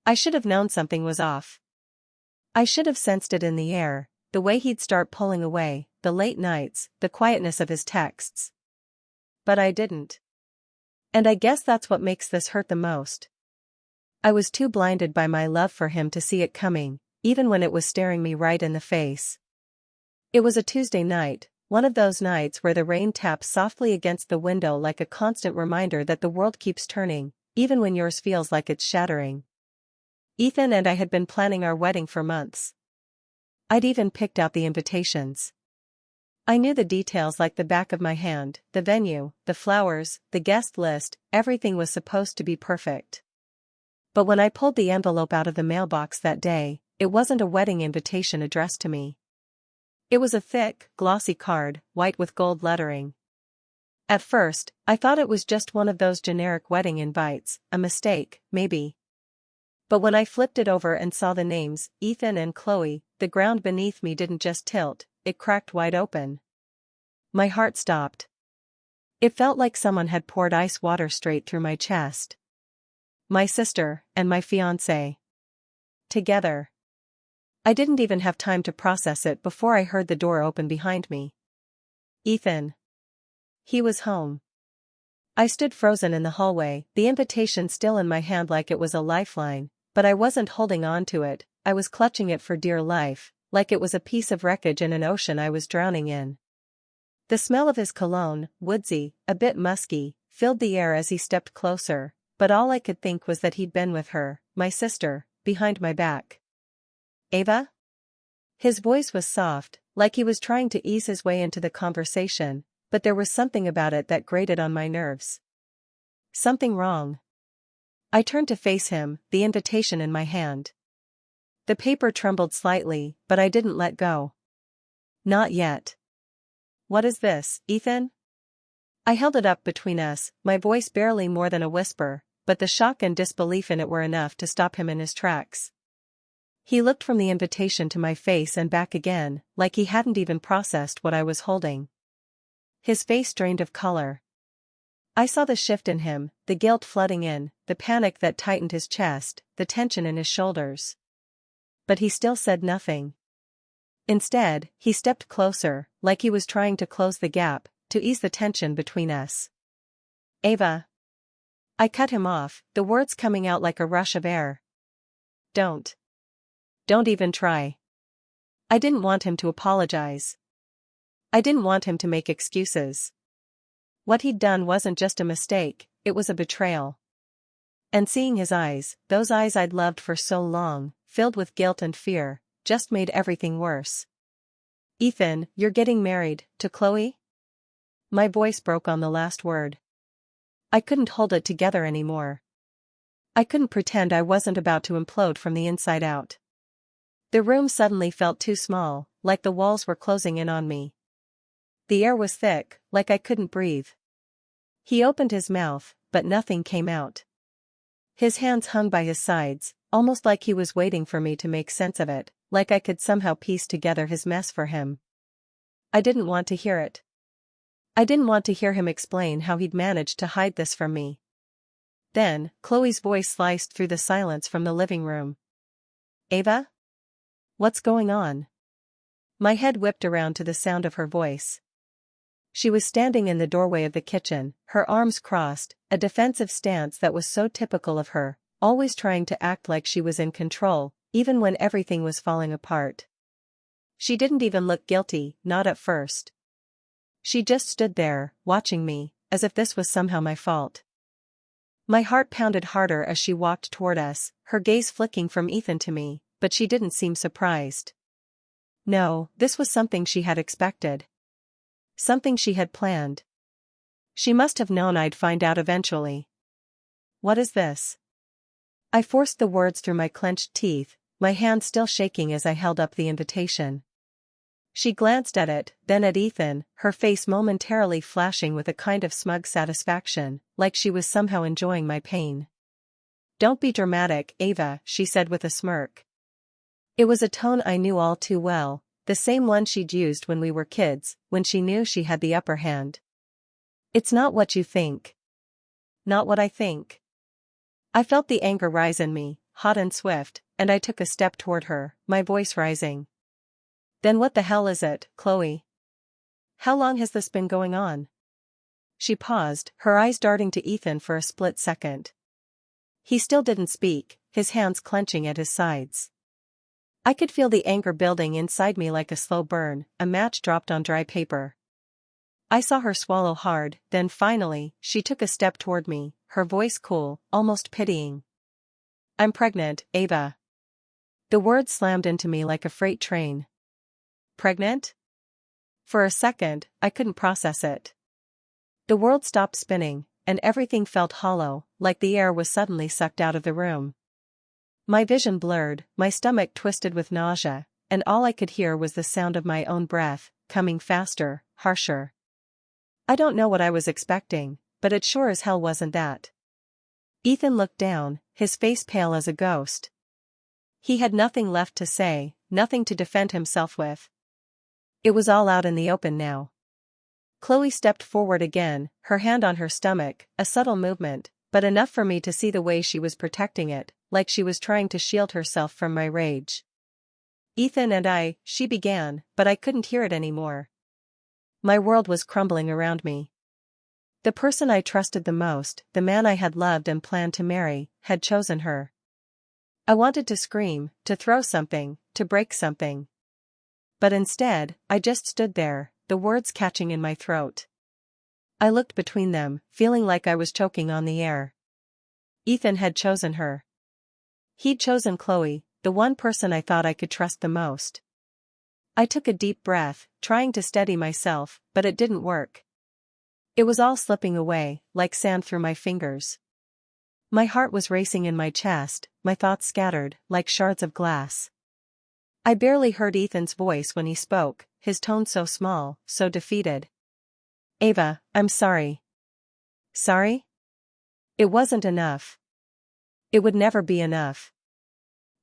I should have known something was off. I should have sensed it in the air, the way he'd start pulling away, the late nights, the quietness of his texts. But I didn't. And I guess that's what makes this hurt the most. I was too blinded by my love for him to see it coming, even when it was staring me right in the face. It was a Tuesday night, one of those nights where the rain taps softly against the window like a constant reminder that the world keeps turning, even when yours feels like it's shattering. Ethan and I had been planning our wedding for months. I'd even picked out the invitations. I knew the details like the back of my hand, the venue, the flowers, the guest list, everything was supposed to be perfect. But when I pulled the envelope out of the mailbox that day, it wasn't a wedding invitation addressed to me. It was a thick, glossy card, white with gold lettering. At first, I thought it was just one of those generic wedding invites, a mistake, maybe. But when I flipped it over and saw the names, Ethan and Chloe, the ground beneath me didn't just tilt, it cracked wide open. My heart stopped. It felt like someone had poured ice water straight through my chest. My sister, and my fiancé. Together. I didn't even have time to process it before I heard the door open behind me. Ethan. He was home. I stood frozen in the hallway, the invitation still in my hand like it was a lifeline, but I wasn't holding on to it, I was clutching it for dear life, like it was a piece of wreckage in an ocean I was drowning in. The smell of his cologne, woodsy, a bit musky, filled the air as he stepped closer, but all I could think was that he'd been with her, my sister, behind my back. Ava? His voice was soft, like he was trying to ease his way into the conversation, but there was something about it that grated on my nerves. Something wrong. I turned to face him, the invitation in my hand. The paper trembled slightly, but I didn't let go. Not yet. What is this, Ethan? I held it up between us, my voice barely more than a whisper, but the shock and disbelief in it were enough to stop him in his tracks. He looked from the invitation to my face and back again, like he hadn't even processed what I was holding. His face drained of color. I saw the shift in him, the guilt flooding in, the panic that tightened his chest, the tension in his shoulders. But he still said nothing. Instead, he stepped closer, like he was trying to close the gap, to ease the tension between us. Ava. I cut him off, the words coming out like a rush of air. Don't even try. I didn't want him to apologize. I didn't want him to make excuses. What he'd done wasn't just a mistake, it was a betrayal. And seeing his eyes, those eyes I'd loved for so long, filled with guilt and fear, just made everything worse. Ethan, you're getting married, to Chloe? My voice broke on the last word. I couldn't hold it together anymore. I couldn't pretend I wasn't about to implode from the inside out. The room suddenly felt too small, like the walls were closing in on me. The air was thick, like I couldn't breathe. He opened his mouth, but nothing came out. His hands hung by his sides, almost like he was waiting for me to make sense of it, like I could somehow piece together his mess for him. I didn't want to hear it. I didn't want to hear him explain how he'd managed to hide this from me. Then, Chloe's voice sliced through the silence from the living room. Ava? What's going on? My head whipped around to the sound of her voice. She was standing in the doorway of the kitchen, her arms crossed, a defensive stance that was so typical of her, always trying to act like she was in control, even when everything was falling apart. She didn't even look guilty, not at first. She just stood there, watching me, as if this was somehow my fault. My heart pounded harder as she walked toward us, her gaze flicking from Ethan to me, but she didn't seem surprised. No, this was something she had expected. Something she had planned. She must have known I'd find out eventually. What is this? I forced the words through my clenched teeth, my hand still shaking as I held up the invitation. She glanced at it, then at Ethan, her face momentarily flashing with a kind of smug satisfaction, like she was somehow enjoying my pain. Don't be dramatic, Ava, she said with a smirk. It was a tone I knew all too well, the same one she'd used when we were kids, when she knew she had the upper hand. It's not what you think. Not what I think. I felt the anger rise in me, hot and swift, and I took a step toward her, my voice rising. Then what the hell is it, Chloe? How long has this been going on? She paused, her eyes darting to Ethan for a split second. He still didn't speak, his hands clenching at his sides. I could feel the anger building inside me like a slow burn, a match dropped on dry paper. I saw her swallow hard, then finally, she took a step toward me, her voice cool, almost pitying. I'm pregnant, Ava. The word slammed into me like a freight train. Pregnant? For a second, I couldn't process it. The world stopped spinning, and everything felt hollow, like the air was suddenly sucked out of the room. My vision blurred, my stomach twisted with nausea, and all I could hear was the sound of my own breath, coming faster, harsher. I don't know what I was expecting, but it sure as hell wasn't that. Ethan looked down, his face pale as a ghost. He had nothing left to say, nothing to defend himself with. It was all out in the open now. Chloe stepped forward again, her hand on her stomach, a subtle movement, but enough for me to see the way she was protecting it, like she was trying to shield herself from my rage. Ethan and I, she began, but I couldn't hear it anymore. My world was crumbling around me. The person I trusted the most, the man I had loved and planned to marry, had chosen her. I wanted to scream, to throw something, to break something. But instead, I just stood there, the words catching in my throat. I looked between them, feeling like I was choking on the air. Ethan had chosen her. He'd chosen Chloe, the one person I thought I could trust the most. I took a deep breath, trying to steady myself, but it didn't work. It was all slipping away, like sand through my fingers. My heart was racing in my chest, my thoughts scattered, like shards of glass. I barely heard Ethan's voice when he spoke, his tone so small, so defeated. Ava, I'm sorry. Sorry? It wasn't enough. It would never be enough.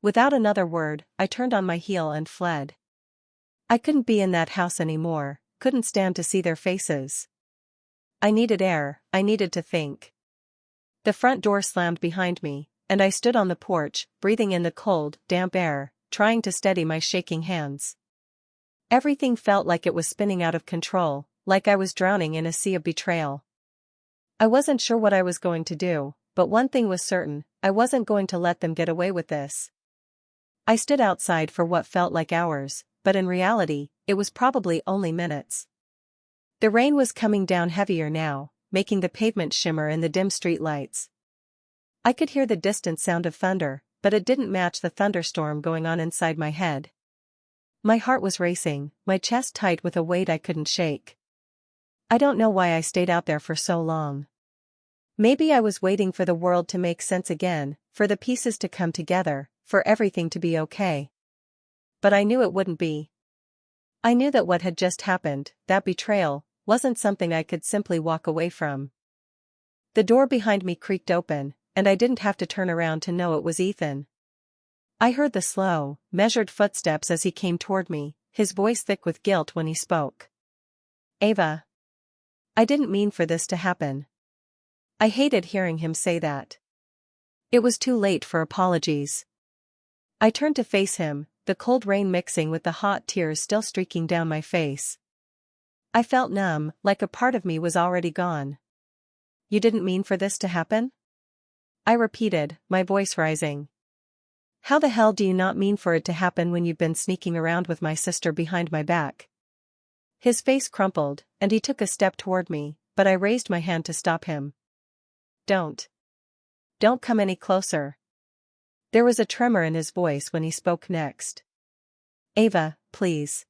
Without another word, I turned on my heel and fled. I couldn't be in that house anymore, couldn't stand to see their faces. I needed air, I needed to think. The front door slammed behind me, and I stood on the porch, breathing in the cold, damp air, trying to steady my shaking hands. Everything felt like it was spinning out of control, like I was drowning in a sea of betrayal. I wasn't sure what I was going to do, but one thing was certain, I wasn't going to let them get away with this. I stood outside for what felt like hours, but in reality, it was probably only minutes. The rain was coming down heavier now, making the pavement shimmer in the dim street lights. I could hear the distant sound of thunder, but it didn't match the thunderstorm going on inside my head. My heart was racing, my chest tight with a weight I couldn't shake. I don't know why I stayed out there for so long. Maybe I was waiting for the world to make sense again, for the pieces to come together, for everything to be okay. But I knew it wouldn't be. I knew that what had just happened, that betrayal, wasn't something I could simply walk away from. The door behind me creaked open, and I didn't have to turn around to know it was Ethan. I heard the slow, measured footsteps as he came toward me, his voice thick with guilt when he spoke. Ava. I didn't mean for this to happen. I hated hearing him say that. It was too late for apologies. I turned to face him, the cold rain mixing with the hot tears still streaking down my face. I felt numb, like a part of me was already gone. You didn't mean for this to happen? I repeated, my voice rising. How the hell do you not mean for it to happen when you've been sneaking around with my sister behind my back? His face crumpled, and he took a step toward me, but I raised my hand to stop him. Don't come any closer. There was a tremor in his voice when he spoke next. Ava, please.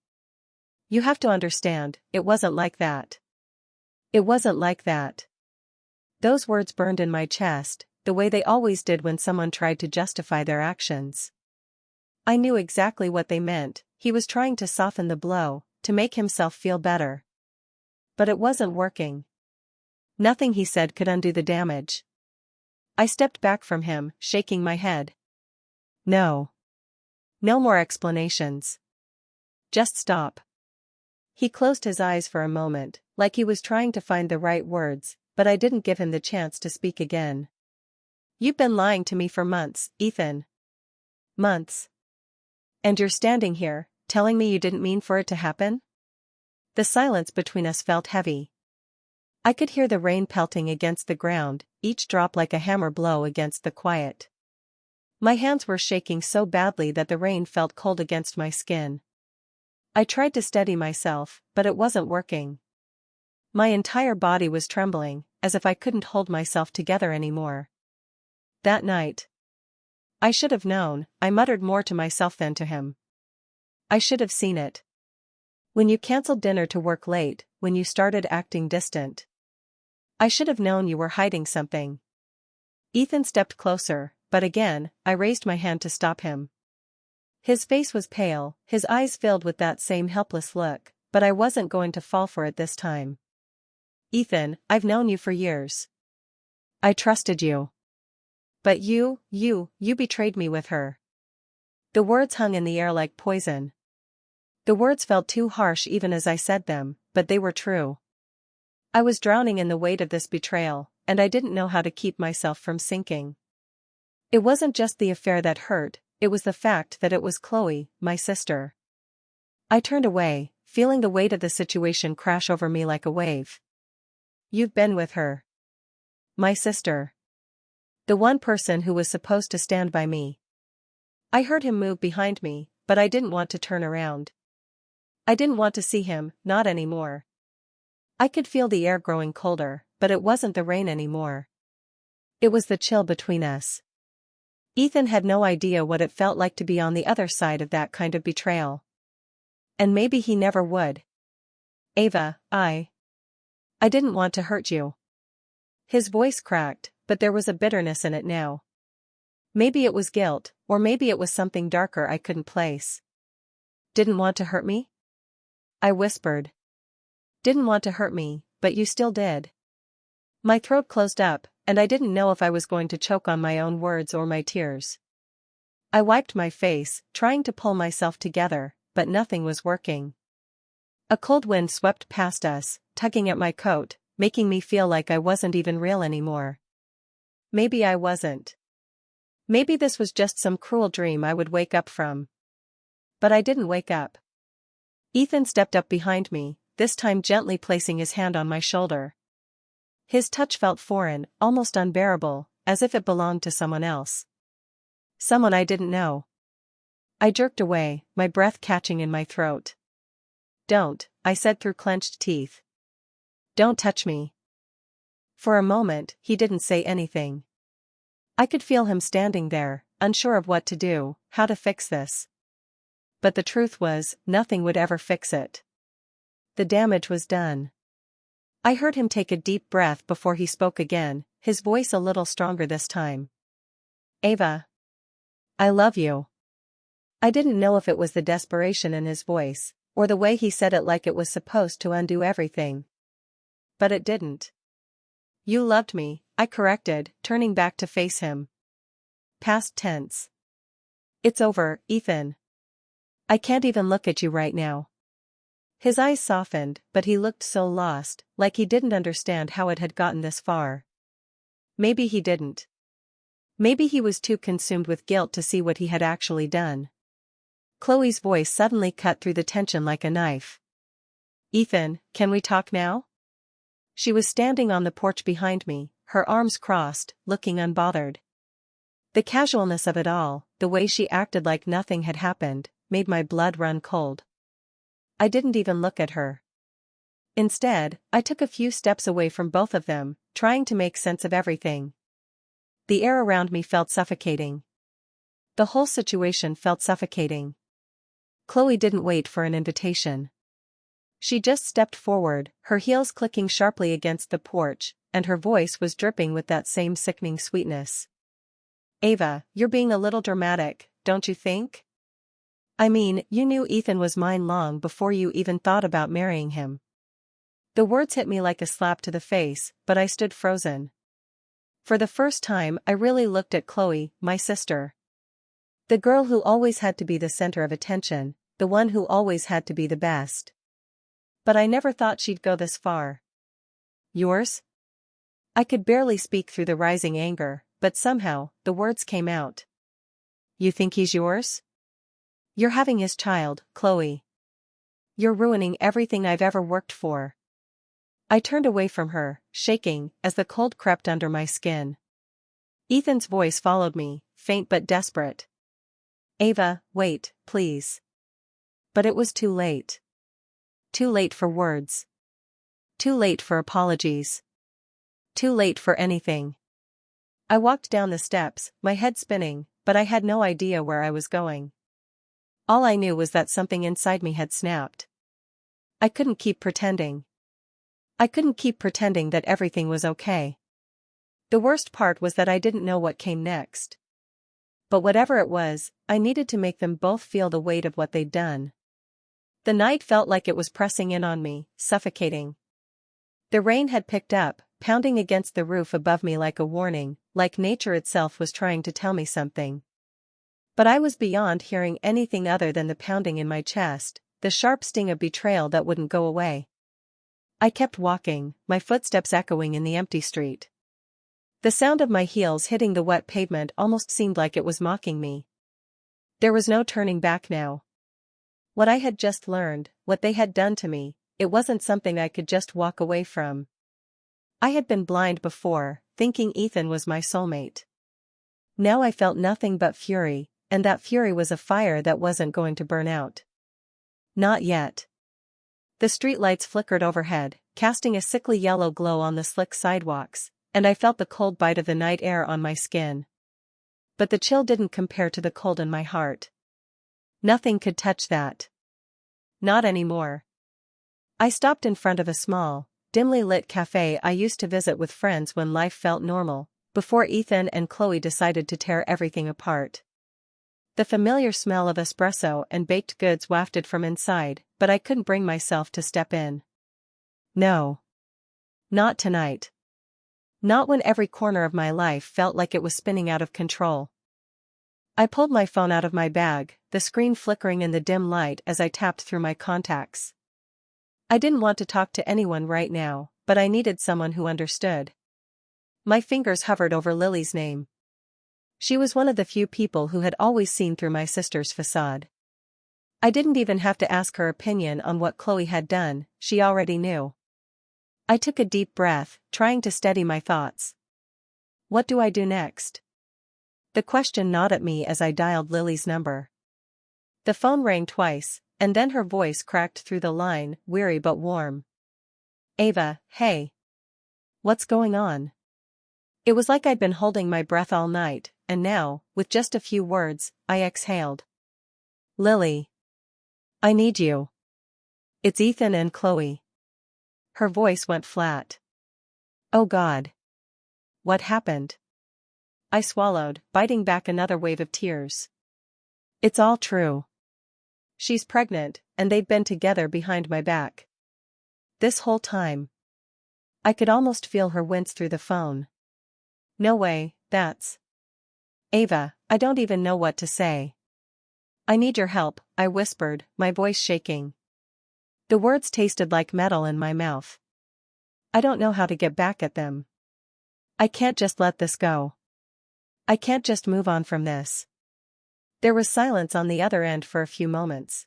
You have to understand, it wasn't like that. It wasn't like that. Those words burned in my chest, the way they always did when someone tried to justify their actions. I knew exactly what they meant, he was trying to soften the blow, to make himself feel better. But it wasn't working. Nothing he said could undo the damage. I stepped back from him, shaking my head. No. No more explanations. Just stop. He closed his eyes for a moment, like he was trying to find the right words, but I didn't give him the chance to speak again. You've been lying to me for months, Ethan. Months. And you're standing here, telling me you didn't mean for it to happen? The silence between us felt heavy. I could hear the rain pelting against the ground, each drop like a hammer blow against the quiet. My hands were shaking so badly that the rain felt cold against my skin. I tried to steady myself, but it wasn't working. My entire body was trembling, as if I couldn't hold myself together anymore. That night. I should have known, I muttered more to myself than to him. I should have seen it. When you canceled dinner to work late, when you started acting distant. I should have known you were hiding something. Ethan stepped closer, but again, I raised my hand to stop him. His face was pale, his eyes filled with that same helpless look, but I wasn't going to fall for it this time. Ethan, I've known you for years. I trusted you. But you betrayed me with her. The words hung in the air like poison. The words felt too harsh even as I said them, but they were true. I was drowning in the weight of this betrayal, and I didn't know how to keep myself from sinking. It wasn't just the affair that hurt, it was the fact that it was Chloe, my sister. I turned away, feeling the weight of the situation crash over me like a wave. You've been with her. My sister. The one person who was supposed to stand by me. I heard him move behind me, but I didn't want to turn around. I didn't want to see him, not anymore. I could feel the air growing colder, but it wasn't the rain anymore. It was the chill between us. Ethan had no idea what it felt like to be on the other side of that kind of betrayal. And maybe he never would. Ava, I didn't want to hurt you. His voice cracked, but there was a bitterness in it now. Maybe it was guilt, or maybe it was something darker I couldn't place. Didn't want to hurt me? I whispered. Didn't want to hurt me, but you still did. My throat closed up, and I didn't know if I was going to choke on my own words or my tears. I wiped my face, trying to pull myself together, but nothing was working. A cold wind swept past us, tugging at my coat, making me feel like I wasn't even real anymore. Maybe I wasn't. Maybe this was just some cruel dream I would wake up from. But I didn't wake up. Ethan stepped up behind me, this time gently placing his hand on my shoulder. His touch felt foreign, almost unbearable, as if it belonged to someone else. Someone I didn't know. I jerked away, my breath catching in my throat. Don't, I said through clenched teeth. Don't touch me. For a moment, he didn't say anything. I could feel him standing there, unsure of what to do, how to fix this. But the truth was, nothing would ever fix it. The damage was done. I heard him take a deep breath before he spoke again, his voice a little stronger this time. Ava. I love you. I didn't know if it was the desperation in his voice, or the way he said it like it was supposed to undo everything. But it didn't. You loved me, I corrected, turning back to face him. Past tense. It's over, Ethan. I can't even look at you right now. His eyes softened, but he looked so lost, like he didn't understand how it had gotten this far. Maybe he didn't. Maybe he was too consumed with guilt to see what he had actually done. Chloe's voice suddenly cut through the tension like a knife. Ethan, can we talk now? She was standing on the porch behind me, her arms crossed, looking unbothered. The casualness of it all, the way she acted like nothing had happened, made my blood run cold. I didn't even look at her. Instead, I took a few steps away from both of them, trying to make sense of everything. The air around me felt suffocating. The whole situation felt suffocating. Chloe didn't wait for an invitation. She just stepped forward, her heels clicking sharply against the porch, and her voice was dripping with that same sickening sweetness. Ava, you're being a little dramatic, don't you think? I mean, you knew Ethan was mine long before you even thought about marrying him. The words hit me like a slap to the face, but I stood frozen. For the first time, I really looked at Chloe, my sister. The girl who always had to be the center of attention, the one who always had to be the best. But I never thought she'd go this far. Yours? I could barely speak through the rising anger, but somehow, the words came out. You think he's yours? You're having his child, Chloe. You're ruining everything I've ever worked for. I turned away from her, shaking, as the cold crept under my skin. Ethan's voice followed me, faint but desperate. Ava, wait, please. But it was too late. Too late for words. Too late for apologies. Too late for anything. I walked down the steps, my head spinning, but I had no idea where I was going. All I knew was that something inside me had snapped. I couldn't keep pretending. I couldn't keep pretending that everything was okay. The worst part was that I didn't know what came next. But whatever it was, I needed to make them both feel the weight of what they'd done. The night felt like it was pressing in on me, suffocating. The rain had picked up, pounding against the roof above me like a warning, like nature itself was trying to tell me something. But I was beyond hearing anything other than the pounding in my chest, the sharp sting of betrayal that wouldn't go away. I kept walking, my footsteps echoing in the empty street. The sound of my heels hitting the wet pavement almost seemed like it was mocking me. There was no turning back now. What I had just learned, what they had done to me, it wasn't something I could just walk away from. I had been blind before, thinking Ethan was my soulmate. Now I felt nothing but fury, and that fury was a fire that wasn't going to burn out. Not yet. The streetlights flickered overhead, casting a sickly yellow glow on the slick sidewalks, and I felt the cold bite of the night air on my skin. But the chill didn't compare to the cold in my heart. Nothing could touch that. Not anymore. I stopped in front of a small, dimly lit cafe I used to visit with friends when life felt normal, before Ethan and Chloe decided to tear everything apart. The familiar smell of espresso and baked goods wafted from inside, but I couldn't bring myself to step in. No. Not tonight. Not when every corner of my life felt like it was spinning out of control. I pulled my phone out of my bag, the screen flickering in the dim light as I tapped through my contacts. I didn't want to talk to anyone right now, but I needed someone who understood. My fingers hovered over Lily's name. She was one of the few people who had always seen through my sister's facade. I didn't even have to ask her opinion on what Chloe had done, she already knew. I took a deep breath, trying to steady my thoughts. What do I do next? The question gnawed at me as I dialed Lily's number. The phone rang twice, and then her voice cracked through the line, weary but warm. Ava, hey. What's going on? It was like I'd been holding my breath all night, and now, with just a few words, I exhaled. Lily. I need you. It's Ethan and Chloe. Her voice went flat. Oh God. What happened? I swallowed, biting back another wave of tears. It's all true. She's pregnant, and they've been together behind my back. This whole time. I could almost feel her wince through the phone. No way, that's... Ava, I don't even know what to say. I need your help, I whispered, my voice shaking. The words tasted like metal in my mouth. I don't know how to get back at them. I can't just let this go. I can't just move on from this. There was silence on the other end for a few moments.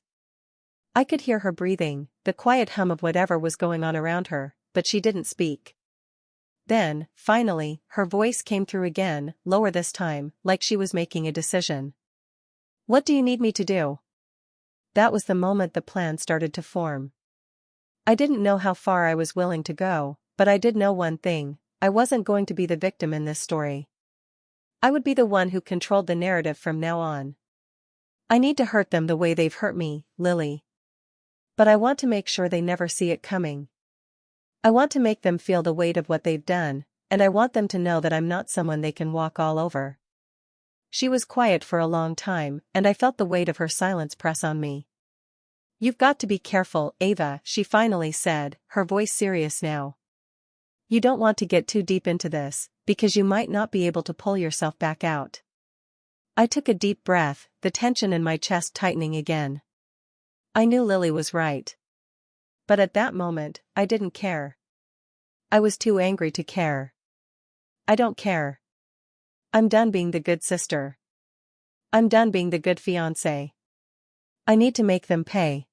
I could hear her breathing, the quiet hum of whatever was going on around her, but she didn't speak. Then, finally, her voice came through again, lower this time, like she was making a decision. What do you need me to do? That was the moment the plan started to form. I didn't know how far I was willing to go, but I did know one thing: I wasn't going to be the victim in this story. I would be the one who controlled the narrative from now on. I need to hurt them the way they've hurt me, Lily. But I want to make sure they never see it coming. I want to make them feel the weight of what they've done, and I want them to know that I'm not someone they can walk all over. She was quiet for a long time, and I felt the weight of her silence press on me. You've got to be careful, Ava, she finally said, her voice serious now. You don't want to get too deep into this, because you might not be able to pull yourself back out. I took a deep breath, the tension in my chest tightening again. I knew Lily was right. But at that moment, I didn't care. I was too angry to care. I don't care. I'm done being the good sister. I'm done being the good fiancé. I need to make them pay.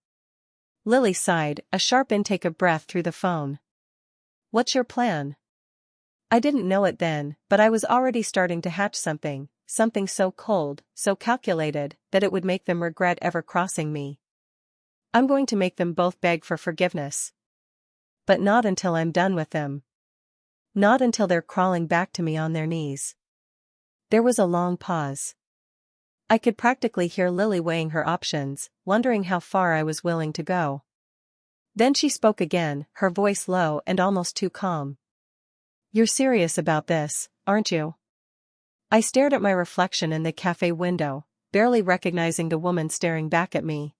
Lily sighed, a sharp intake of breath through the phone. What's your plan? I didn't know it then, but I was already starting to hatch something so cold, so calculated, that it would make them regret ever crossing me. I'm going to make them both beg for forgiveness. But not until I'm done with them. Not until they're crawling back to me on their knees. There was a long pause. I could practically hear Lily weighing her options, wondering how far I was willing to go. Then she spoke again, her voice low and almost too calm. You're serious about this, aren't you? I stared at my reflection in the cafe window, barely recognizing the woman staring back at me.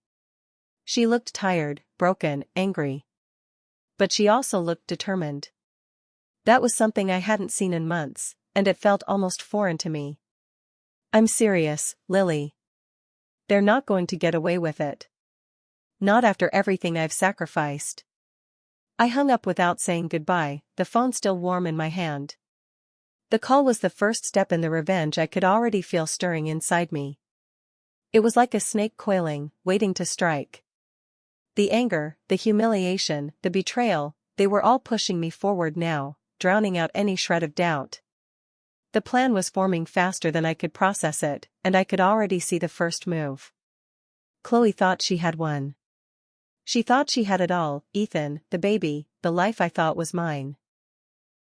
She looked tired, broken, angry. But she also looked determined. That was something I hadn't seen in months, and it felt almost foreign to me. I'm serious, Lily. They're not going to get away with it. Not after everything I've sacrificed. I hung up without saying goodbye, the phone still warm in my hand. The call was the first step in the revenge I could already feel stirring inside me. It was like a snake coiling, waiting to strike. The anger, the humiliation, the betrayal, they were all pushing me forward now, drowning out any shred of doubt. The plan was forming faster than I could process it, and I could already see the first move. Chloe thought she had won. She thought she had it all, Ethan, the baby, the life I thought was mine.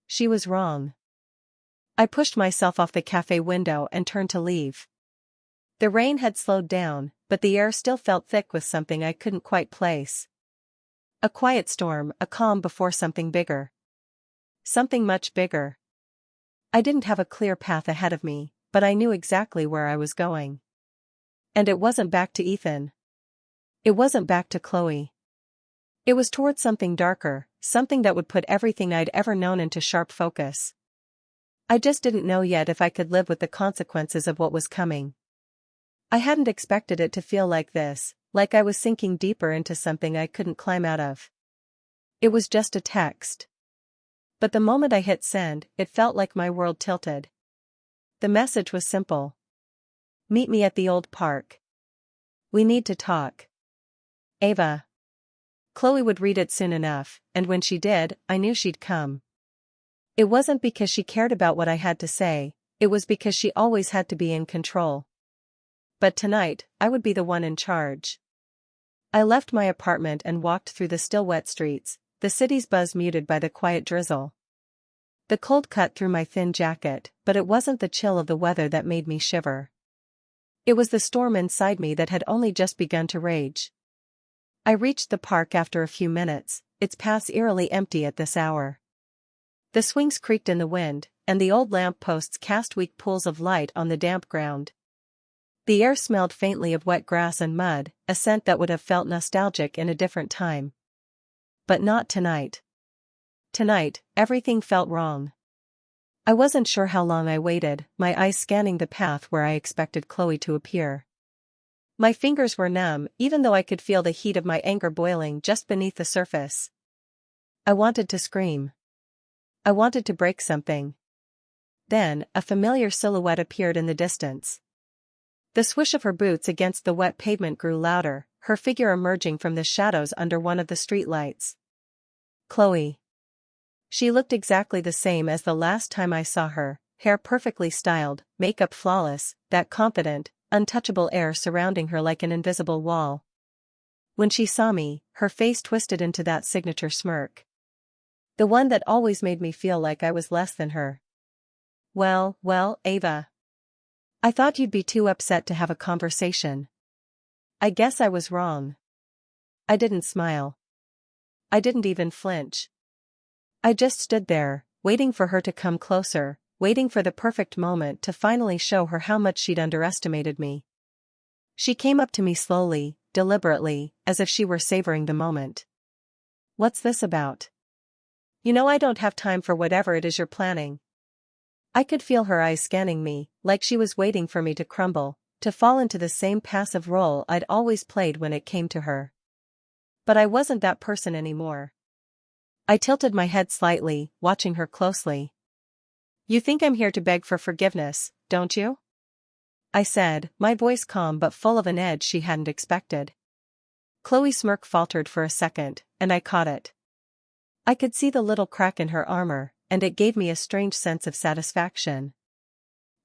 She was wrong. I pushed myself off the cafe window and turned to leave. The rain had slowed down, but the air still felt thick with something I couldn't quite place. A quiet storm, a calm before something bigger. Something much bigger. I didn't have a clear path ahead of me, but I knew exactly where I was going. And it wasn't back to Ethan. It wasn't back to Chloe. It was towards something darker, something that would put everything I'd ever known into sharp focus. I just didn't know yet if I could live with the consequences of what was coming. I hadn't expected it to feel like this, like I was sinking deeper into something I couldn't climb out of. It was just a text. But the moment I hit send, it felt like my world tilted. The message was simple. Meet me at the old park. We need to talk. Ava. Chloe would read it soon enough, and when she did, I knew she'd come. It wasn't because she cared about what I had to say, it was because she always had to be in control. But tonight, I would be the one in charge. I left my apartment and walked through the still wet streets, the city's buzz muted by the quiet drizzle. The cold cut through my thin jacket, but it wasn't the chill of the weather that made me shiver. It was the storm inside me that had only just begun to rage. I reached the park after a few minutes, its paths eerily empty at this hour. The swings creaked in the wind, and the old lamp posts cast weak pools of light on the damp ground. The air smelled faintly of wet grass and mud, a scent that would have felt nostalgic in a different time. But not tonight. Tonight, everything felt wrong. I wasn't sure how long I waited, my eyes scanning the path where I expected Chloe to appear. My fingers were numb, even though I could feel the heat of my anger boiling just beneath the surface. I wanted to scream. I wanted to break something. Then, a familiar silhouette appeared in the distance. The swish of her boots against the wet pavement grew louder, her figure emerging from the shadows under one of the streetlights. Chloe. She looked exactly the same as the last time I saw her, hair perfectly styled, makeup flawless, that confident, untouchable air surrounding her like an invisible wall. When she saw me, her face twisted into that signature smirk. The one that always made me feel like I was less than her. Well, Ava. I thought you'd be too upset to have a conversation. I guess I was wrong. I didn't smile. I didn't even flinch. I just stood there, waiting for her to come closer, waiting for the perfect moment to finally show her how much she'd underestimated me. She came up to me slowly, deliberately, as if she were savoring the moment. What's this about? You know I don't have time for whatever it is you're planning. I could feel her eyes scanning me, like she was waiting for me to crumble, to fall into the same passive role I'd always played when it came to her. But I wasn't that person anymore. I tilted my head slightly, watching her closely. You think I'm here to beg for forgiveness, don't you? I said, my voice calm but full of an edge she hadn't expected. Chloe's smirk faltered for a second, and I caught it. I could see the little crack in her armor, and it gave me a strange sense of satisfaction.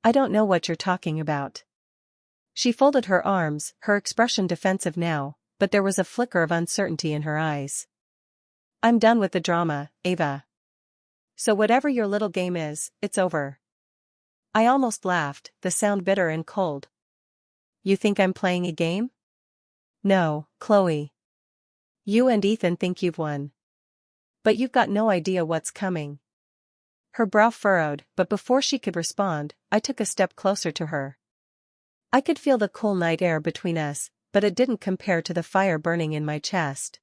I don't know what you're talking about. She folded her arms, her expression defensive now, but there was a flicker of uncertainty in her eyes. I'm done with the drama, Ava. So whatever your little game is, it's over. I almost laughed, the sound bitter and cold. You think I'm playing a game? No, Chloe. You and Ethan think you've won. But you've got no idea what's coming. Her brow furrowed, but before she could respond, I took a step closer to her. I could feel the cool night air between us, but it didn't compare to the fire burning in my chest.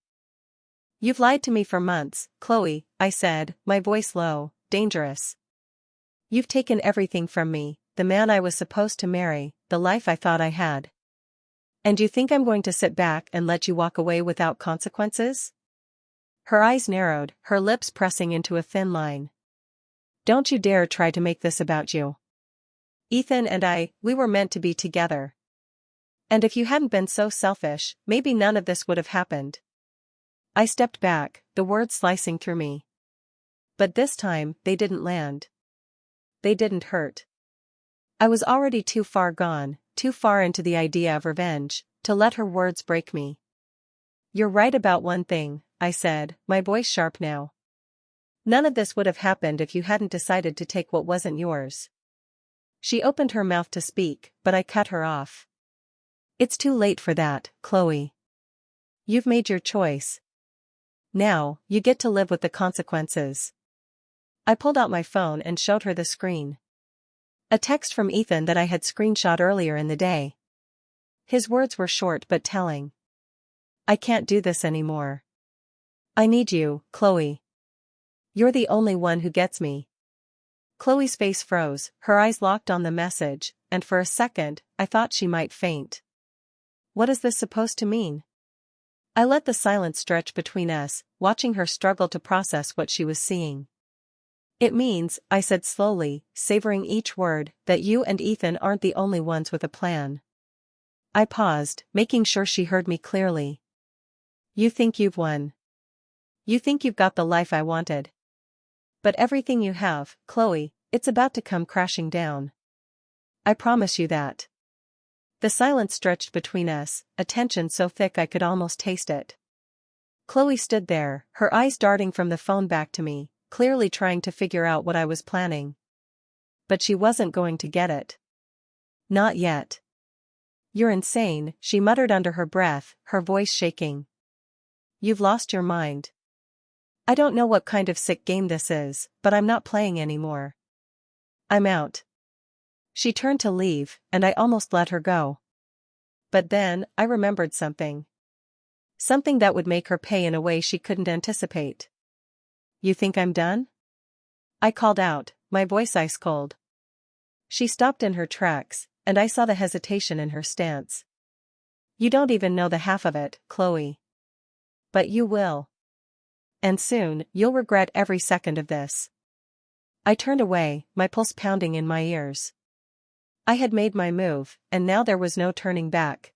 You've lied to me for months, Chloe, I said, my voice low, dangerous. You've taken everything from me, the man I was supposed to marry, the life I thought I had. And you think I'm going to sit back and let you walk away without consequences? Her eyes narrowed, her lips pressing into a thin line. Don't you dare try to make this about you. Ethan and we were meant to be together. And if you hadn't been so selfish, maybe none of this would have happened. I stepped back, the words slicing through me. But this time, they didn't land. They didn't hurt. I was already too far gone, too far into the idea of revenge, to let her words break me. You're right about one thing, I said, my voice sharp now. None of this would have happened if you hadn't decided to take what wasn't yours. She opened her mouth to speak, but I cut her off. It's too late for that, Chloe. You've made your choice. Now, you get to live with the consequences. I pulled out my phone and showed her the screen. A text from Ethan that I had screenshot earlier in the day. His words were short but telling. I can't do this anymore. I need you, Chloe. You're the only one who gets me. Chloe's face froze, her eyes locked on the message, and for a second, I thought she might faint. What is this supposed to mean? I let the silence stretch between us, watching her struggle to process what she was seeing. It means, I said slowly, savoring each word, that you and Ethan aren't the only ones with a plan. I paused, making sure she heard me clearly. You think you've won. You think you've got the life I wanted. But everything you have, Chloe, it's about to come crashing down. I promise you that. The silence stretched between us, a tension so thick I could almost taste it. Chloe stood there, her eyes darting from the phone back to me, clearly trying to figure out what I was planning. But she wasn't going to get it. Not yet. You're insane, she muttered under her breath, her voice shaking. You've lost your mind. I don't know what kind of sick game this is, but I'm not playing anymore. I'm out. She turned to leave, and I almost let her go. But then, I remembered something. Something that would make her pay in a way she couldn't anticipate. You think I'm done? I called out, my voice ice cold. She stopped in her tracks, and I saw the hesitation in her stance. You don't even know the half of it, Chloe. But you will. And soon, you'll regret every second of this. I turned away, my pulse pounding in my ears. I had made my move, and now there was no turning back.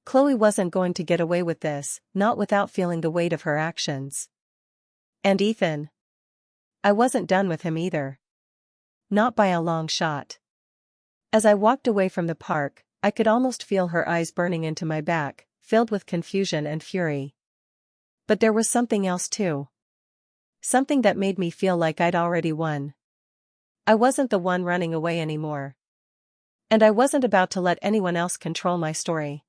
Chloe wasn't going to get away with this, not without feeling the weight of her actions. And Ethan. I wasn't done with him either. Not by a long shot. As I walked away from the park, I could almost feel her eyes burning into my back, filled with confusion and fury. But there was something else too. Something that made me feel like I'd already won. I wasn't the one running away anymore. And I wasn't about to let anyone else control my story.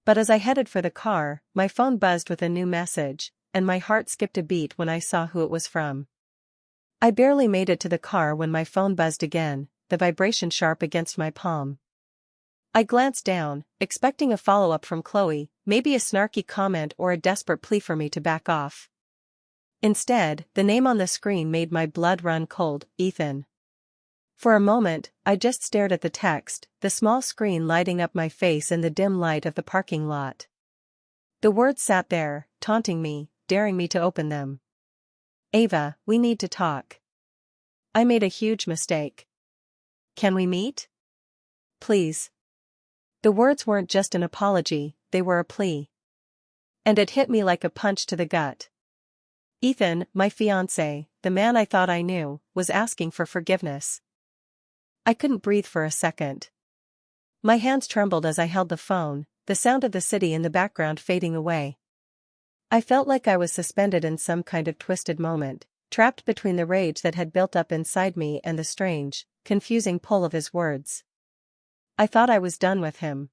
But as I headed for the car, my phone buzzed with a new message, and my heart skipped a beat when I saw who it was from. I barely made it to the car when my phone buzzed again, the vibration sharp against my palm. I glanced down, expecting a follow-up from Chloe, maybe a snarky comment or a desperate plea for me to back off. Instead, the name on the screen made my blood run cold, Ethan. For a moment, I just stared at the text, the small screen lighting up my face in the dim light of the parking lot. The words sat there, taunting me, daring me to open them. Ava, we need to talk. I made a huge mistake. Can we meet? Please. The words weren't just an apology, they were a plea. And it hit me like a punch to the gut. Ethan, my fiancé, the man I thought I knew, was asking for forgiveness. I couldn't breathe for a second. My hands trembled as I held the phone, the sound of the city in the background fading away. I felt like I was suspended in some kind of twisted moment, trapped between the rage that had built up inside me and the strange, confusing pull of his words. I thought I was done with him.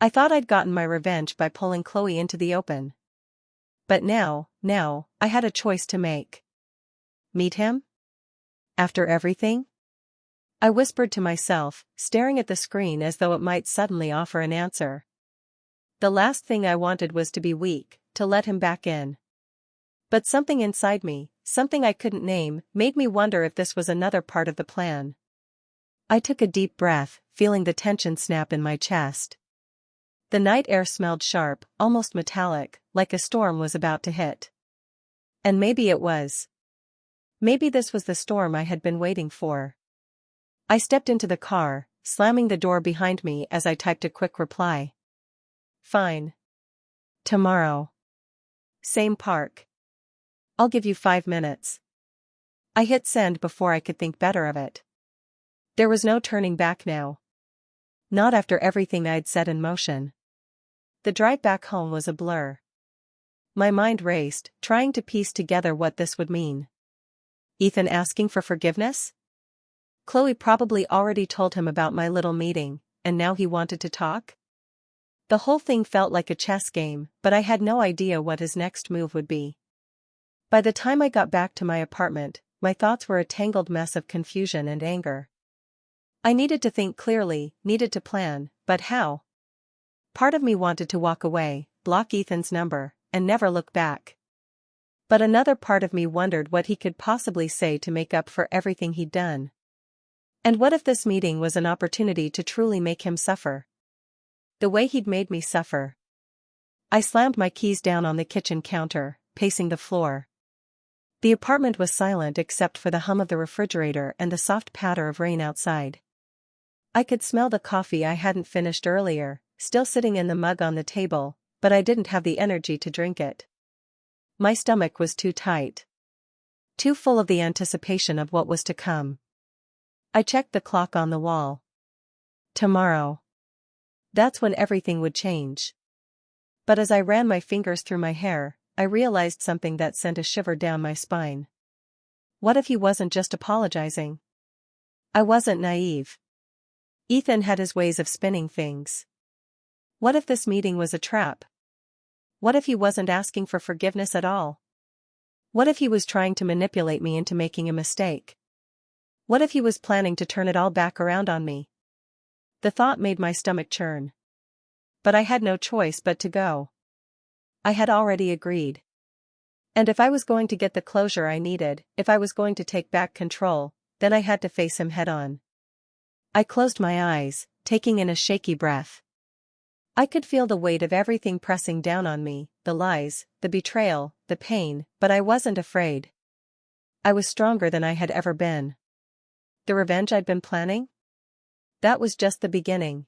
I thought I'd gotten my revenge by pulling Chloe into the open. But now, I had a choice to make. Meet him? After everything? I whispered to myself, staring at the screen as though it might suddenly offer an answer. The last thing I wanted was to be weak, to let him back in. But something inside me, something I couldn't name, made me wonder if this was another part of the plan. I took a deep breath, feeling the tension snap in my chest. The night air smelled sharp, almost metallic, like a storm was about to hit. And maybe it was. Maybe this was the storm I had been waiting for. I stepped into the car, slamming the door behind me as I typed a quick reply. Fine. Tomorrow. Same park. I'll give you 5 minutes. I hit send before I could think better of it. There was no turning back now. Not after everything I'd set in motion. The drive back home was a blur. My mind raced, trying to piece together what this would mean. Ethan asking for forgiveness? Chloe probably already told him about my little meeting, and now he wanted to talk? The whole thing felt like a chess game, but I had no idea what his next move would be. By the time I got back to my apartment, my thoughts were a tangled mess of confusion and anger. I needed to think clearly, needed to plan, but how? Part of me wanted to walk away, block Ethan's number, and never look back. But another part of me wondered what he could possibly say to make up for everything he'd done. And what if this meeting was an opportunity to truly make him suffer? The way he'd made me suffer. I slammed my keys down on the kitchen counter, pacing the floor. The apartment was silent except for the hum of the refrigerator and the soft patter of rain outside. I could smell the coffee I hadn't finished earlier, still sitting in the mug on the table, but I didn't have the energy to drink it. My stomach was too tight. Too full of the anticipation of what was to come. I checked the clock on the wall. Tomorrow. That's when everything would change. But as I ran my fingers through my hair, I realized something that sent a shiver down my spine. What if he wasn't just apologizing? I wasn't naive. Ethan had his ways of spinning things. What if this meeting was a trap? What if he wasn't asking for forgiveness at all? What if he was trying to manipulate me into making a mistake? What if he was planning to turn it all back around on me? The thought made my stomach churn. But I had no choice but to go. I had already agreed. And if I was going to get the closure I needed, if I was going to take back control, then I had to face him head-on. I closed my eyes, taking in a shaky breath. I could feel the weight of everything pressing down on me, the lies, the betrayal, the pain, but I wasn't afraid. I was stronger than I had ever been. The revenge I'd been planning? That was just the beginning.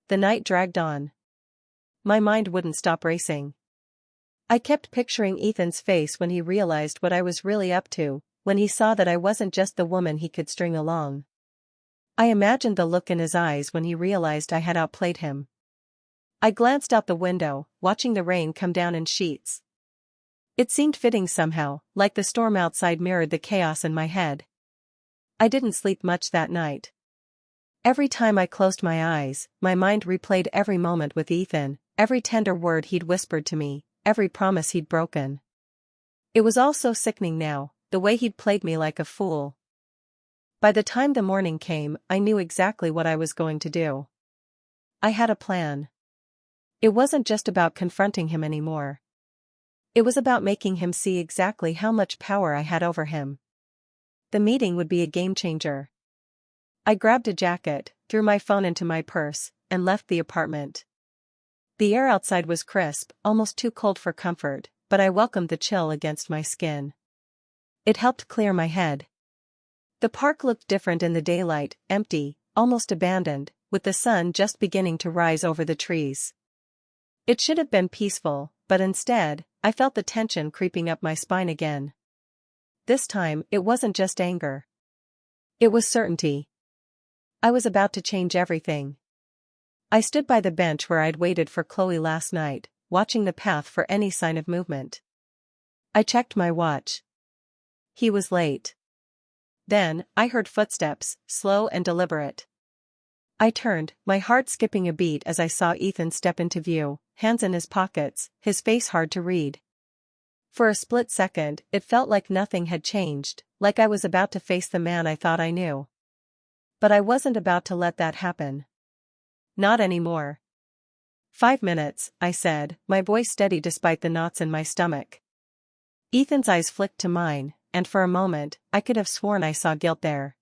The night dragged on. My mind wouldn't stop racing. I kept picturing Ethan's face when he realized what I was really up to, when he saw that I wasn't just the woman he could string along. I imagined the look in his eyes when he realized I had outplayed him. I glanced out the window, watching the rain come down in sheets. It seemed fitting somehow, like the storm outside mirrored the chaos in my head. I didn't sleep much that night. Every time I closed my eyes, my mind replayed every moment with Ethan, every tender word he'd whispered to me, every promise he'd broken. It was all so sickening now, the way he'd played me like a fool. By the time the morning came, I knew exactly what I was going to do. I had a plan. It wasn't just about confronting him anymore. It was about making him see exactly how much power I had over him. The meeting would be a game changer. I grabbed a jacket, threw my phone into my purse, and left the apartment. The air outside was crisp, almost too cold for comfort, but I welcomed the chill against my skin. It helped clear my head. The park looked different in the daylight, empty, almost abandoned, with the sun just beginning to rise over the trees. It should have been peaceful, but instead, I felt the tension creeping up my spine again. This time, it wasn't just anger. It was certainty. I was about to change everything. I stood by the bench where I'd waited for Chloe last night, watching the path for any sign of movement. I checked my watch. He was late. Then, I heard footsteps, slow and deliberate. I turned, my heart skipping a beat as I saw Ethan step into view, hands in his pockets, his face hard to read. For a split second, it felt like nothing had changed, like I was about to face the man I thought I knew. But I wasn't about to let that happen. Not anymore. 5 minutes, I said, my voice steady despite the knots in my stomach. Ethan's eyes flicked to mine, and for a moment, I could have sworn I saw guilt there.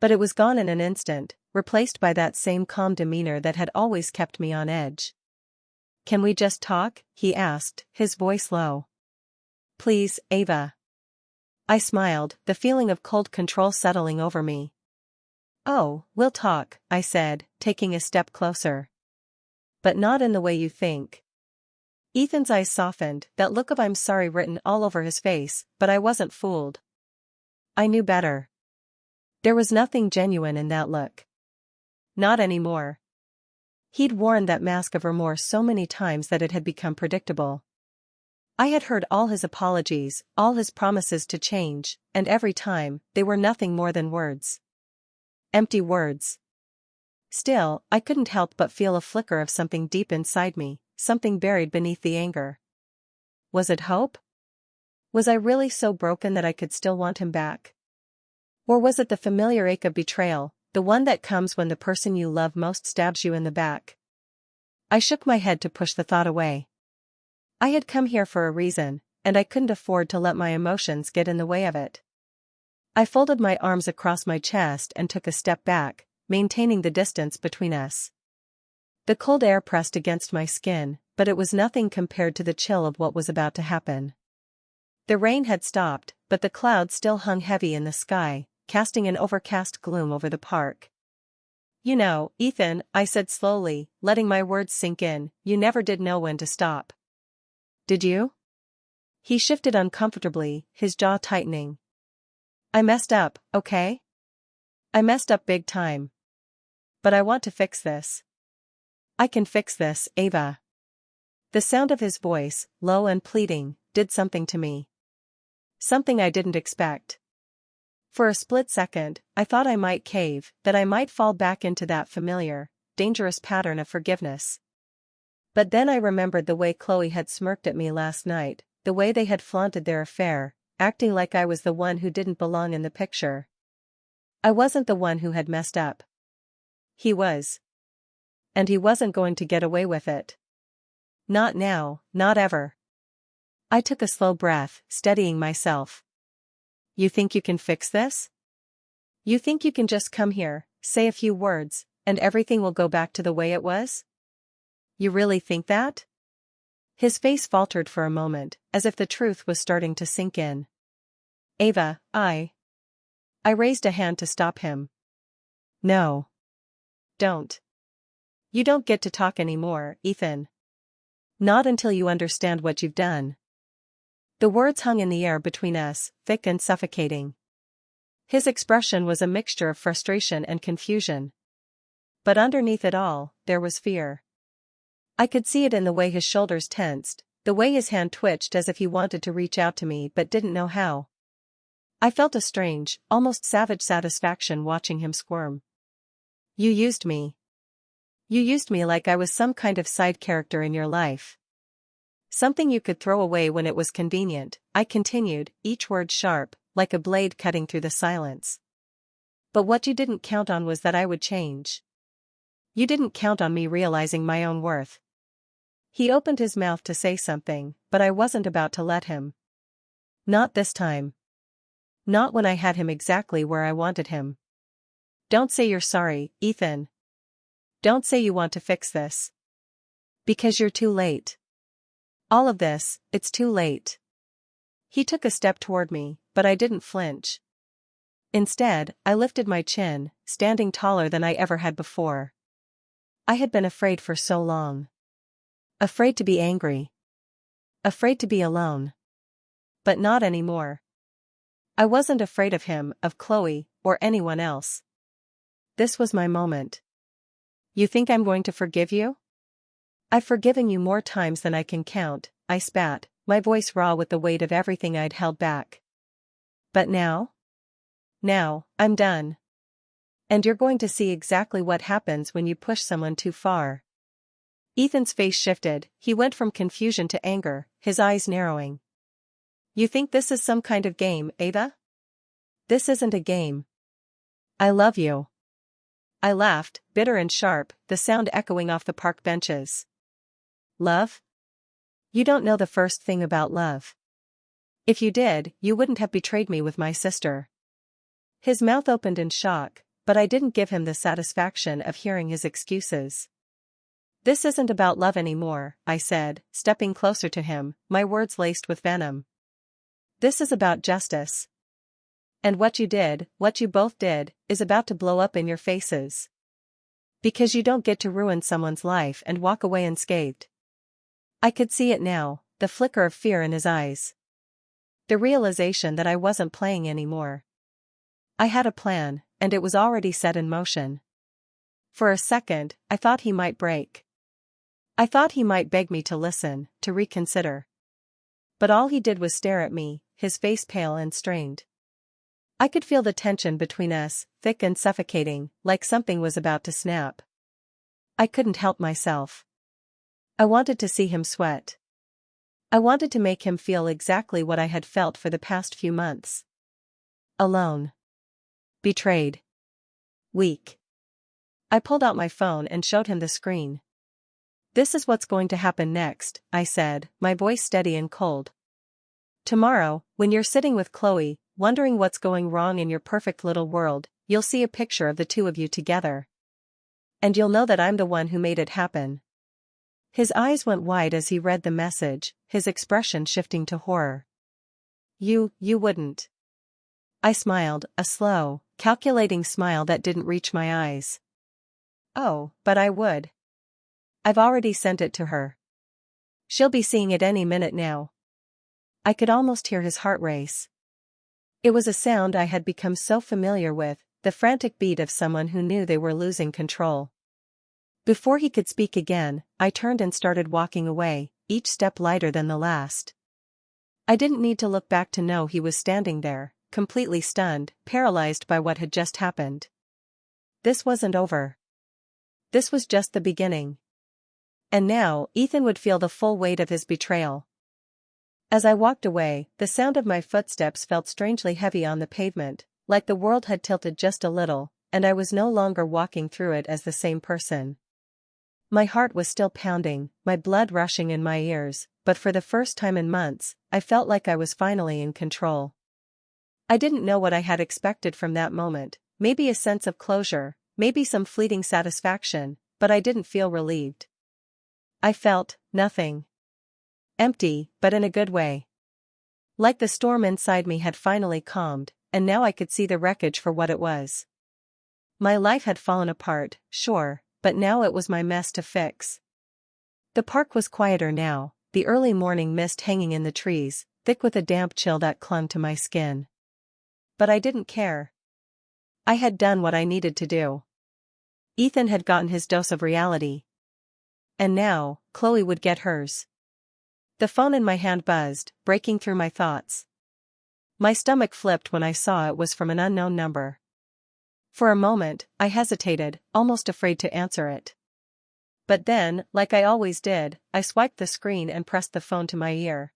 But it was gone in an instant, replaced by that same calm demeanor that had always kept me on edge. "Can we just talk?" he asked, his voice low. "Please, Ava." I smiled, the feeling of cold control settling over me. "Oh, we'll talk," I said, taking a step closer. "But not in the way you think." Ethan's eyes softened, that look of "I'm sorry" written all over his face, but I wasn't fooled. I knew better. There was nothing genuine in that look. Not anymore. He'd worn that mask of remorse so many times that it had become predictable. I had heard all his apologies, all his promises to change, and every time, they were nothing more than words. Empty words. Still, I couldn't help but feel a flicker of something deep inside me, something buried beneath the anger. Was it hope? Was I really so broken that I could still want him back? Or was it the familiar ache of betrayal, the one that comes when the person you love most stabs you in the back? I shook my head to push the thought away. I had come here for a reason, and I couldn't afford to let my emotions get in the way of it. I folded my arms across my chest and took a step back, maintaining the distance between us. The cold air pressed against my skin, but it was nothing compared to the chill of what was about to happen. The rain had stopped, but the clouds still hung heavy in the sky, casting an overcast gloom over the park. "You know, Ethan," I said slowly, letting my words sink in, "you never did know when to stop. Did you?" He shifted uncomfortably, his jaw tightening. "I messed up, okay? I messed up big time. But I want to fix this. I can fix this, Ava." The sound of his voice, low and pleading, did something to me. Something I didn't expect. For a split second, I thought I might cave, that I might fall back into that familiar, dangerous pattern of forgiveness. But then I remembered the way Chloe had smirked at me last night, the way they had flaunted their affair, acting like I was the one who didn't belong in the picture. I wasn't the one who had messed up. He was. And he wasn't going to get away with it. Not now, not ever. I took a slow breath, steadying myself. "You think you can fix this? You think you can just come here, say a few words, and everything will go back to the way it was? You really think that?" His face faltered for a moment, as if the truth was starting to sink in. "Ava, I raised a hand to stop him. "No. Don't. You don't get to talk anymore, Ethan. Not until you understand what you've done." The words hung in the air between us, thick and suffocating. His expression was a mixture of frustration and confusion. But underneath it all, there was fear. I could see it in the way his shoulders tensed, the way his hand twitched as if he wanted to reach out to me but didn't know how. I felt a strange, almost savage satisfaction watching him squirm. "You used me. You used me like I was some kind of side character in your life. Something you could throw away when it was convenient," I continued, each word sharp, like a blade cutting through the silence. "But what you didn't count on was that I would change. You didn't count on me realizing my own worth." He opened his mouth to say something, but I wasn't about to let him. Not this time. Not when I had him exactly where I wanted him. "Don't say you're sorry, Ethan. Don't say you want to fix this. Because you're too late. All of this, it's too late." He took a step toward me, but I didn't flinch. Instead, I lifted my chin, standing taller than I ever had before. I had been afraid for so long. Afraid to be angry. Afraid to be alone. But not anymore. I wasn't afraid of him, of Chloe, or anyone else. This was my moment. You think I'm going to forgive you? I've forgiven you more times than I can count, I spat, my voice raw with the weight of everything I'd held back. But now? Now, I'm done. And you're going to see exactly what happens when you push someone too far. Ethan's face shifted, he went from confusion to anger, his eyes narrowing. You think this is some kind of game, Ava? This isn't a game. I love you. I laughed, bitter and sharp, the sound echoing off the park benches. Love? You don't know the first thing about love. If you did, you wouldn't have betrayed me with my sister. His mouth opened in shock, but I didn't give him the satisfaction of hearing his excuses. This isn't about love anymore, I said, stepping closer to him, my words laced with venom. This is about justice. And what you did, what you both did, is about to blow up in your faces. Because you don't get to ruin someone's life and walk away unscathed. I could see it now, the flicker of fear in his eyes. The realization that I wasn't playing anymore. I had a plan, and it was already set in motion. For a second, I thought he might break. I thought he might beg me to listen, to reconsider. But all he did was stare at me, his face pale and strained. I could feel the tension between us, thick and suffocating, like something was about to snap. I couldn't help myself. I wanted to see him sweat. I wanted to make him feel exactly what I had felt for the past few months. Alone. Betrayed. Weak. I pulled out my phone and showed him the screen. This is what's going to happen next, I said, my voice steady and cold. Tomorrow, when you're sitting with Chloe, wondering what's going wrong in your perfect little world, you'll see a picture of the two of you together. And you'll know that I'm the one who made it happen. His eyes went wide as he read the message, his expression shifting to horror. You wouldn't. I smiled, a slow, calculating smile that didn't reach my eyes. Oh, but I would. I've already sent it to her. She'll be seeing it any minute now. I could almost hear his heart race. It was a sound I had become so familiar with, the frantic beat of someone who knew they were losing control. Before he could speak again, I turned and started walking away, each step lighter than the last. I didn't need to look back to know he was standing there, completely stunned, paralyzed by what had just happened. This wasn't over. This was just the beginning. And now, Ethan would feel the full weight of his betrayal. As I walked away, the sound of my footsteps felt strangely heavy on the pavement, like the world had tilted just a little, and I was no longer walking through it as the same person. My heart was still pounding, my blood rushing in my ears, but for the first time in months, I felt like I was finally in control. I didn't know what I had expected from that moment, maybe a sense of closure, maybe some fleeting satisfaction, but I didn't feel relieved. I felt nothing. Empty, but in a good way. Like the storm inside me had finally calmed, and now I could see the wreckage for what it was. My life had fallen apart, sure, but now it was my mess to fix. The park was quieter now, the early morning mist hanging in the trees, thick with a damp chill that clung to my skin. But I didn't care. I had done what I needed to do. Ethan had gotten his dose of reality. And now, Chloe would get hers. The phone in my hand buzzed, breaking through my thoughts. My stomach flipped when I saw it was from an unknown number. For a moment, I hesitated, almost afraid to answer it. But then, like I always did, I swiped the screen and pressed the phone to my ear.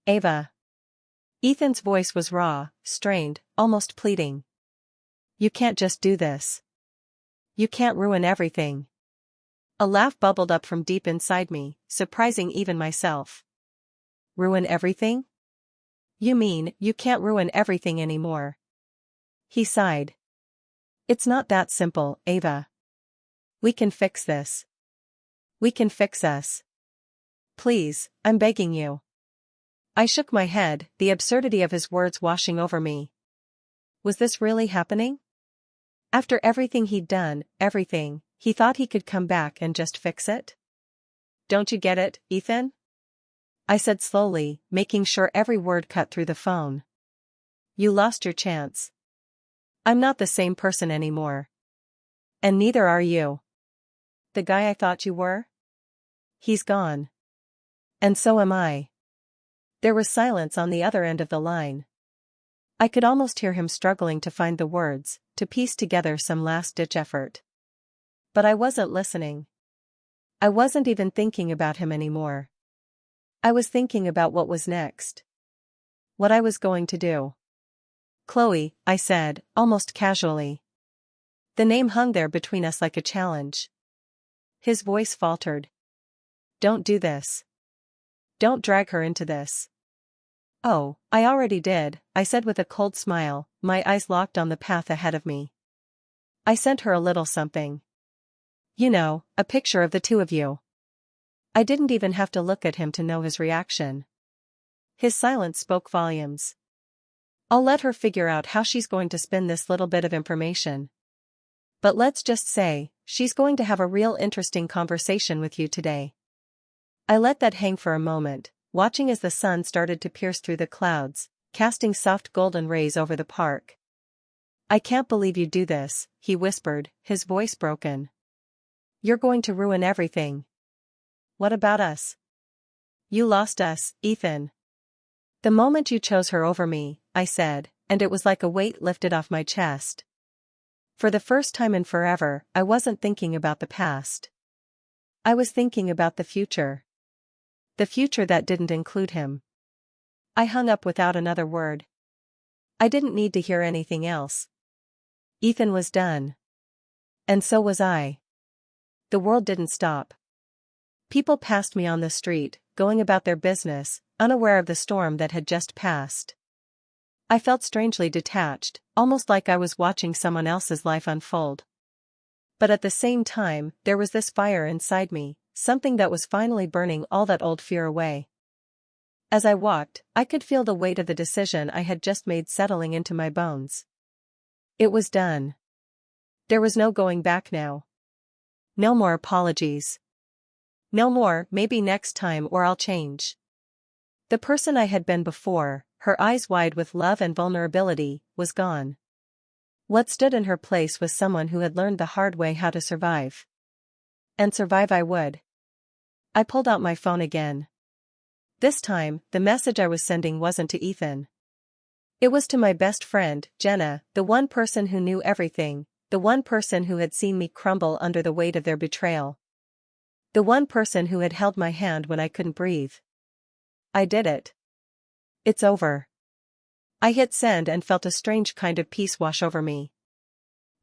Ava. Ethan's voice was raw, strained, almost pleading. You can't just do this. You can't ruin everything. A laugh bubbled up from deep inside me, surprising even myself. Ruin everything? You mean, you can't ruin everything anymore? He sighed. It's not that simple, Ava. We can fix this. We can fix us. Please, I'm begging you. I shook my head, the absurdity of his words washing over me. Was this really happening? After everything he'd done, everything, he thought he could come back and just fix it? Don't you get it, Ethan? I said slowly, making sure every word cut through the phone. You lost your chance. I'm not the same person anymore. And neither are you. The guy I thought you were? He's gone. And so am I. There was silence on the other end of the line. I could almost hear him struggling to find the words, to piece together some last-ditch effort. But I wasn't listening. I wasn't even thinking about him anymore. I was thinking about what was next. What I was going to do. Chloe, I said, almost casually. The name hung there between us like a challenge. His voice faltered. Don't do this. Don't drag her into this. Oh, I already did, I said with a cold smile, my eyes locked on the path ahead of me. I sent her a little something. You know, a picture of the two of you. I didn't even have to look at him to know his reaction. His silence spoke volumes. I'll let her figure out how she's going to spin this little bit of information. But let's just say, she's going to have a real interesting conversation with you today. I let that hang for a moment, watching as the sun started to pierce through the clouds, casting soft golden rays over the park. I can't believe you'd do this, he whispered, his voice broken. You're going to ruin everything. What about us? You lost us, Ethan. The moment you chose her over me, I said, and it was like a weight lifted off my chest. For the first time in forever, I wasn't thinking about the past. I was thinking about the future. The future that didn't include him. I hung up without another word. I didn't need to hear anything else. Ethan was done. And so was I. The world didn't stop. People passed me on the street, going about their business, unaware of the storm that had just passed. I felt strangely detached, almost like I was watching someone else's life unfold. But at the same time, there was this fire inside me, something that was finally burning all that old fear away. As I walked, I could feel the weight of the decision I had just made settling into my bones. It was done. There was no going back now. No more apologies. No more, maybe next time or I'll change. The person I had been before, her eyes wide with love and vulnerability, was gone. What stood in her place was someone who had learned the hard way how to survive. And survive I would. I pulled out my phone again. This time, the message I was sending wasn't to Ethan. It was to my best friend, Jenna, the one person who knew everything, the one person who had seen me crumble under the weight of their betrayal. The one person who had held my hand when I couldn't breathe. I did it. It's over. I hit send and felt a strange kind of peace wash over me.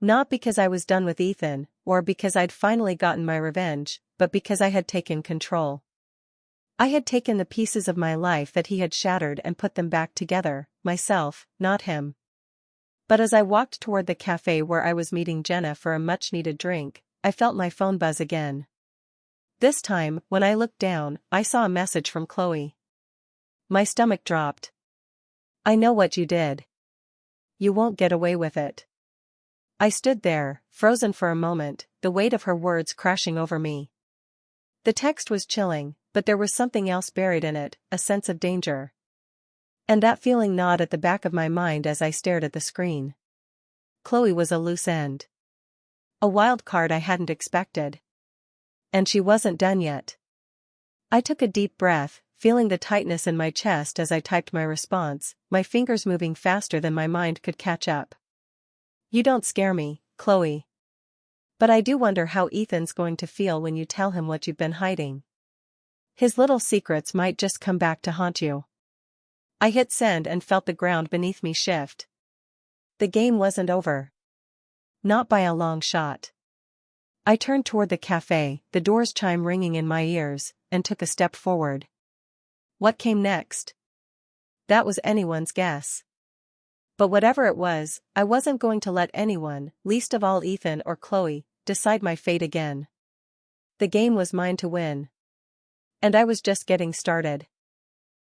Not because I was done with Ethan, or because I'd finally gotten my revenge, but because I had taken control. I had taken the pieces of my life that he had shattered and put them back together, myself, not him. But as I walked toward the cafe where I was meeting Jenna for a much-needed drink, I felt my phone buzz again. This time, when I looked down, I saw a message from Chloe. My stomach dropped. I know what you did. You won't get away with it. I stood there, frozen for a moment, the weight of her words crashing over me. The text was chilling, but there was something else buried in it, a sense of danger. And that feeling gnawed at the back of my mind as I stared at the screen. Chloe was a loose end. A wild card I hadn't expected. And she wasn't done yet. I took a deep breath, feeling the tightness in my chest as I typed my response, my fingers moving faster than my mind could catch up. You don't scare me, Chloe. But I do wonder how Ethan's going to feel when you tell him what you've been hiding. His little secrets might just come back to haunt you. I hit send and felt the ground beneath me shift. The game wasn't over. Not by a long shot. I turned toward the cafe, the door's chime ringing in my ears, and took a step forward. What came next? That was anyone's guess. But whatever it was, I wasn't going to let anyone, least of all Ethan or Chloe, decide my fate again. The game was mine to win. And I was just getting started.